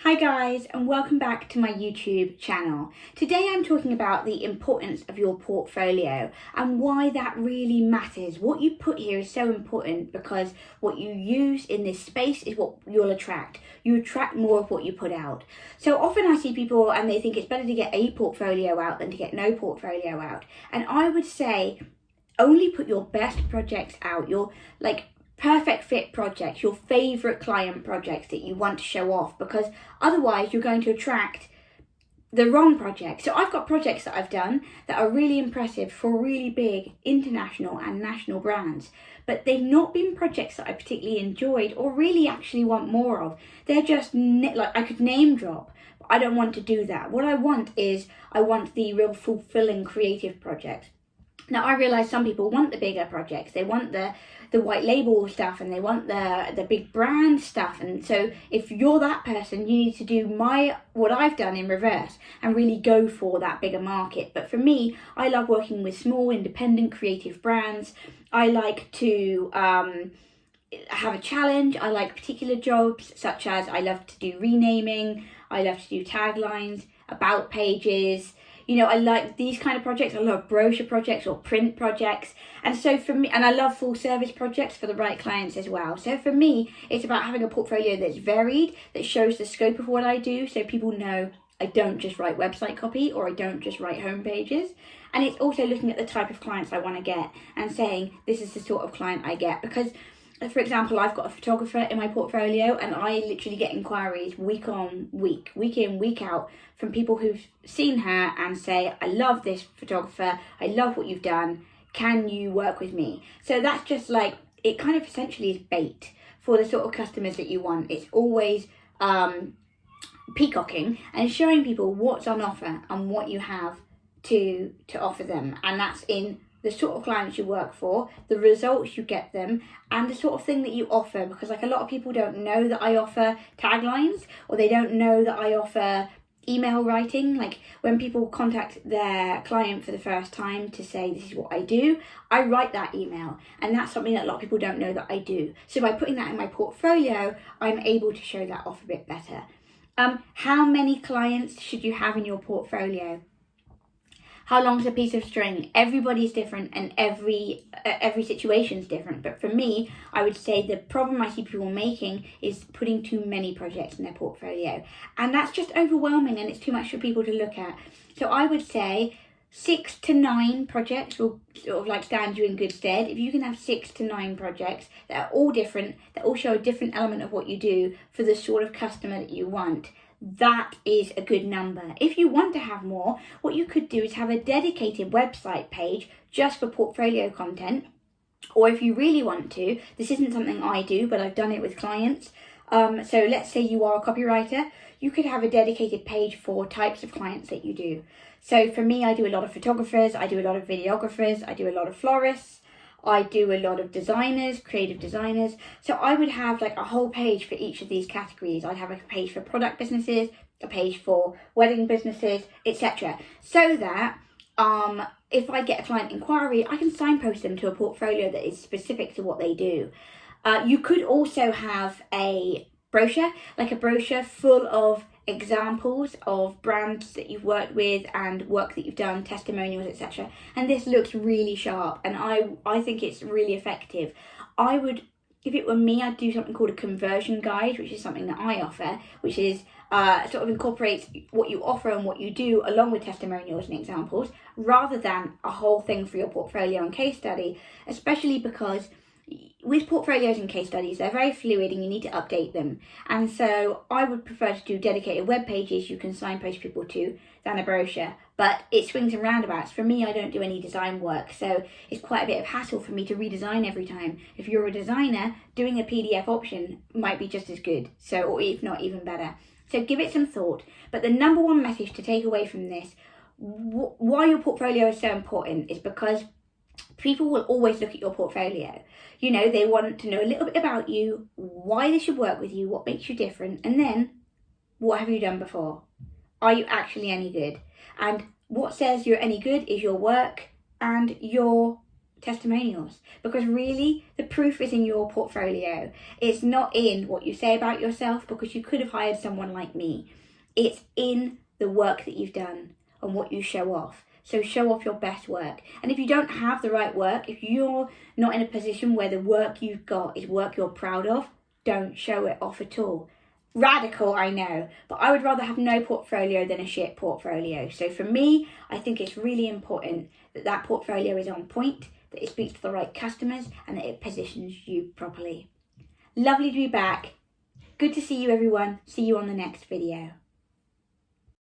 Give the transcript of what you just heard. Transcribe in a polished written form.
Hi guys, and welcome back to my YouTube channel. Today I'm talking about the importance of your portfolio and why that really matters. What you put here is so important because what you use in this space is what you'll attract. You attract more of what you put out. So often I see people and they think it's better to get a portfolio out than to get no portfolio out. And I would say only put your best projects out, your perfect fit projects, your favorite client projects that you want to show off, because otherwise you're going to attract the wrong projects. So I've got projects that I've done that are really impressive for really big international and national brands, but they've not been projects that I particularly enjoyed or really actually want more of. They're just I could name drop, but I don't want to do that. What I want the real fulfilling creative projects. Now, I realise some people want the bigger projects. They want the white label stuff and they want the big brand stuff. And so if you're that person, you need to do what I've done in reverse and really go for that bigger market. But for me, I love working with small, independent, creative brands. I like to have a challenge. I like particular jobs, such as I love to do renaming. I love to do taglines, about pages. You know, I like these kind of projects. I love brochure projects or print projects. And so for me, and I love full service projects for the right clients as well. So for me, it's about having a portfolio that's varied, that shows the scope of what I do. So people know I don't just write website copy or I don't just write home pages. And it's also looking at the type of clients I want to get and saying, this is the sort of client I get. Because for example, I've got a photographer in my portfolio and I literally get inquiries week on week, week in, week out from people who've seen her and say, I love this photographer, I love what you've done, can you work with me? So that's just it kind of essentially is bait for the sort of customers that you want. It's always peacocking and showing people what's on offer and what you have to offer them. And that's in the sort of clients you work for, the results you get them, and the sort of thing that you offer. Because a lot of people don't know that I offer taglines, or they don't know that I offer email writing. Like when people contact their client for the first time to say, this is what I do, I write that email. And that's something that a lot of people don't know that I do. So by putting that in my portfolio, I'm able to show that off a bit better. How many clients should you have in your portfolio? How long's a piece of string? Everybody's different and every situation's different. But for me, I would say the problem I see people making is putting too many projects in their portfolio. And that's just overwhelming and it's too much for people to look at. So I would say 6 to 9 projects will sort of stand you in good stead. If you can have 6 to 9 projects that are all different, that all show a different element of what you do for the sort of customer that you want, that is a good number. If you want to have more, what you could do is have a dedicated website page just for portfolio content. Or if you really want to, this isn't something I do, but I've done it with clients. So let's say you are a copywriter, you could have a dedicated page for types of clients that you do. So for me, I do a lot of photographers, I do a lot of videographers, I do a lot of florists, I do a lot of designers, creative designers. So I would have a whole page for each of these categories. I'd have a page for product businesses, a page for wedding businesses, etc. So that if I get a client inquiry, I can signpost them to a portfolio that is specific to what they do. You could also have a brochure, a brochure full of examples of brands that you've worked with and work that you've done, testimonials, etc. And this looks really sharp and I think it's really effective. If it were me, I'd do something called a conversion guide, which is something that I offer, which is sort of incorporates what you offer and what you do along with testimonials and examples, rather than a whole thing for your portfolio and case study, especially because with portfolios and case studies, they're very fluid and you need to update them. And so I would prefer to do dedicated web pages you can signpost people to than a brochure. But it swings and roundabouts. For me, I don't do any design work, so it's quite a bit of hassle for me to redesign every time. If you're a designer, doing a PDF option might be just as good, or if not even better. So give it some thought. But the number one message to take away from this, why your portfolio is so important, is because people will always look at your portfolio. You know, they want to know a little bit about you, why they should work with you, what makes you different, and then what have you done before? Are you actually any good? And what says you're any good is your work and your testimonials, because really the proof is in your portfolio. It's not in what you say about yourself, because you could have hired someone like me. It's in the work that you've done and what you show off. So show off your best work. And if you don't have the right work, if you're not in a position where the work you've got is work you're proud of, don't show it off at all. Radical, I know, but I would rather have no portfolio than a shit portfolio. So for me, I think it's really important that that portfolio is on point, that it speaks to the right customers, and that it positions you properly. Lovely to be back. Good to see you, everyone. See you on the next video.